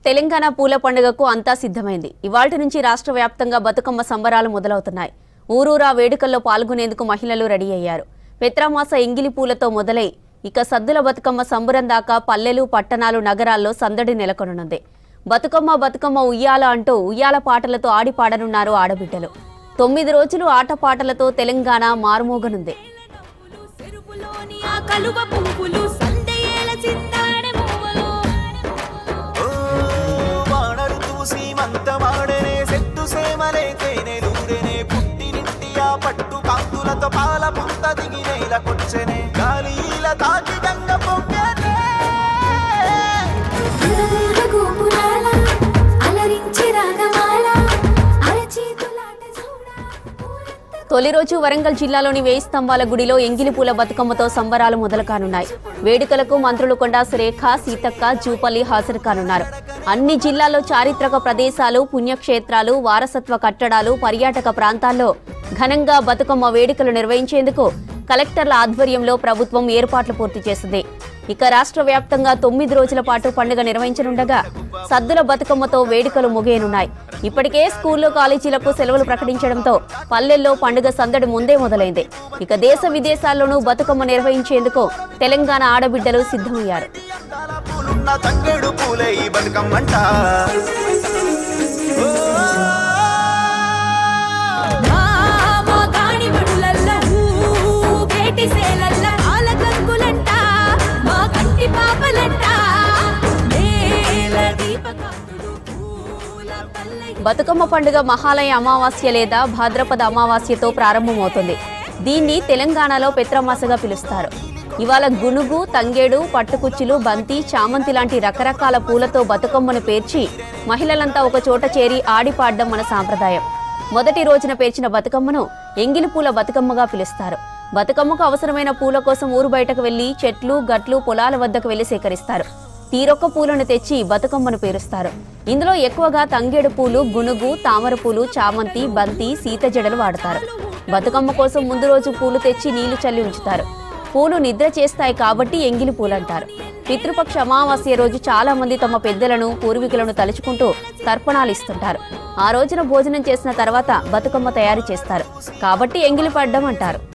తెలంగాణ పూల పండుగకు అంతా సిద్ధమైంది. ఇవాల్టి నుంచి రాష్ట్ర వ్యాప్తంగా బతుకమ్మ సంబరాలు మొదలవుతున్నాయి. ఊరూరా వేడుకల్లో పాల్గొనేందుకు మహిళలు రెడీ అయ్యారు. పెత్రామాస ఎంగిలి పూలతో మొదలై ఇక సద్దుల బతుకమ్మ సంబరం దాకా పల్లెలు, పట్టణాలు, నగరాల్లో సందడి నెలకొననుంది. బతుకమ్మ బతుకమ్మ ఉయ్యాల అంటూ ఉయ్యాల పాటలతో ఆడి పాడనున్నారు ఆడబిడ్డలు. 9 రోజులు ఆటపాటలతో తెలంగాణ మారుమోగనుంది. పట్టు కాంతులతో పాల పుంత దిగి నేలకొచ్చెనే గాలిల తాకి గంగ పొంగెనే గోపురాల అలరించి రాగమాల అరచేతులాట చూడా. తొలి రోజు వరంగల్ జిల్లాలోని 1000 స్తంభాల గుడిలో ఎంగిలి పూల బతుకమ్మతో సంబరాలు మొదలు కానున్నాయి. వేడుకలకు మంత్రులు కొండా సురేఖ, సీతక్క, జూపల్లి హాజరు కానున్నారు. అన్ని జిల్లాల్లో చారిత్రక ప్రదేశాలు, పుణ్యక్షేత్రాలు, వారసత్వ కట్టడాలు, పర్యాటక ప్రాంతాల్లో ఘనంగా బతుకమ్మ వేడుకలు నిర్వహించేందుకు కలెక్టర్ల ఆధ్వర్యంలో ప్రభుత్వం ఏర్పాట్లు పూర్తి చేసింది. ఇక రాష్ట్ర వ్యాప్తంగా 9 రోజుల పాటు పండుగ నిర్వహించనుండగా సద్దుల బతుకమ్మతో వేడుకలు ముగియనున్నాయి. ఇప్పటికే స్కూళ్లు, కాలేజీలకు సెలవులు ప్రకటించడంతో పల్లెల్లో పండుగ సందడి ముందే మొదలైంది. ఇక దేశ విదేశాల్లోనూ బతుకమ్మ నిర్వహించేందుకు తెలంగాణ ఆడబిడ్డలు సిద్ధమయ్యారు. బతుకమ్మ పండుగ మహాలయ అమావాస్య లేదా భాద్రపద అమావాస్యతో ప్రారంభమవుతుంది. దీన్ని తెలంగాణలో పెత్రమాసగా పిలుస్తారు. ఇవాళ గునుగు, తంగేడు, పట్టుకుచ్చులు, బంతి, చామంతి లాంటి రకరకాల పూలతో బతుకమ్మను పేర్చి మహిళలంతా ఒక చోట చేరి ఆడిపాడడం మన సాంప్రదాయం. మొదటి రోజున పేర్చిన బతుకమ్మను ఎంగిలి పూల బతుకమ్మగా పిలుస్తారు. బతుకమ్మకు అవసరమైన పూల కోసం ఊరు బయటకు వెళ్లి చెట్లు, గట్లు, పొలాల వద్దకు వెళ్లి సేకరిస్తారు. తీరొక్క పూలను తెచ్చి బతుకమ్మను పేరుస్తారు. ఇందులో ఎక్కువగా తంగేడు పూలు, గునుగు, తామర పూలు, చామంతి, బంతి, సీత జడలు వాడతారు. బతుకమ్మ కోసం ముందు రోజు పూలు తెచ్చి నీళ్లు చల్లి ఉంచుతారు. పూలు నిద్ర చేస్తాయి కాబట్టి ఎంగిలి పూలంటారు. పితృపక్ష అమావాస్య రోజు చాలా మంది తమ పెద్దలను, పూర్వీకులను తలుచుకుంటూ తర్పణాలు ఇస్తుంటారు. ఆ రోజున భోజనం చేసిన తర్వాత బతుకమ్మ తయారు చేస్తారు కాబట్టి ఎంగిలి పడ్డం అంటారు.